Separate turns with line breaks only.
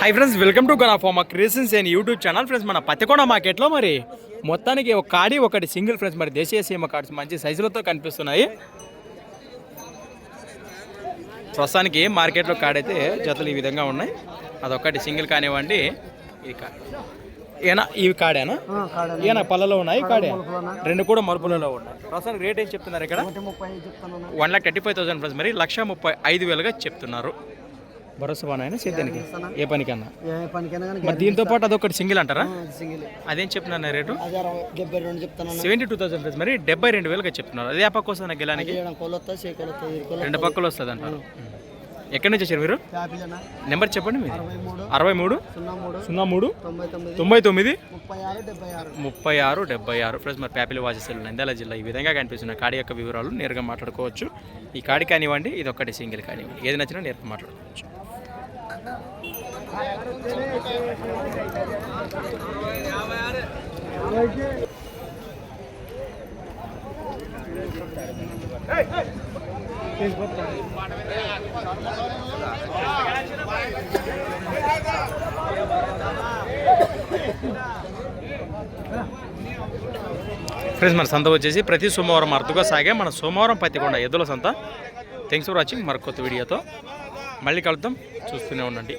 Hi friends, welcome to Gana pharma creations and YouTube channel. Friends, మన పత్తికొండ మార్కెట్లో మరి మొత్తానికి ఒక కాడి ఒకటి సింగిల్ ఫ్రెండ్స్ మరి దేశీయ సీమ కార్డ్స్ మంచి సైజులతో కనిపిస్తున్నాయి. ప్రస్తుతానికి మార్కెట్లో కాడైతే జతలు ఈ విధంగా ఉన్నాయి. అదొకటి సింగిల్ కానివ్వండి. ఈ కాడ ఏనా ఇవి కాడేనా ఏనా పళ్ళలో ఉన్నాయి, కాడే రెండు కూడా మరుపులలో ఉన్నాయి. ప్రస్తుతానికి రేట్ ఏం చెప్తున్నారు ఇక్కడ? 1,35,000 ఫ్రెండ్స్, మరి 1,35,000గా చెప్తున్నారు. భరోసా బాగా సేద్యానికి ఏ పనికన్నా. మరి దీంతో పాటు అదొకటి సింగిల్ అంటారా? అదేం చెప్తున్నా రేటు? 72,000 ఫ్రెండ్స్, మరి 72,000గా చెప్తున్నారు. అదే పక్క వస్తుంది గెలానికి, రెండు పక్కలు వస్తుంది అంటారు. ఎక్కడి నుంచి వచ్చారు మీరు? నెంబర్ చెప్పండి మీరు. 63 03 99 36 76 ఫ్రెండ్స్. మరి ప్యాపిల్ వాచెస్ నంద్యాల జిల్లా ఈ విధంగా కనిపిస్తున్న కాడి యొక్క వివరాలు నేరుగా మాట్లాడుకోవచ్చు. ఈ కాడి కానివ్వండి, ఇది ఒక్కటి సింగిల్ కానివ్వండి, ఏది నచ్చినా నేరుగా మాట్లాడుకోవచ్చు. ఫ్రెండ్స్, మన సంత వచ్చేసి ప్రతి సోమవారం అరుదుగా సాగే మన సోమవారం పత్తికొండ ఎద్దుల సంత. Thanks for watching. మరి కొత్త వీడియోతో మళ్ళీ కలుద్దాం, చూస్తూనే ఉండండి.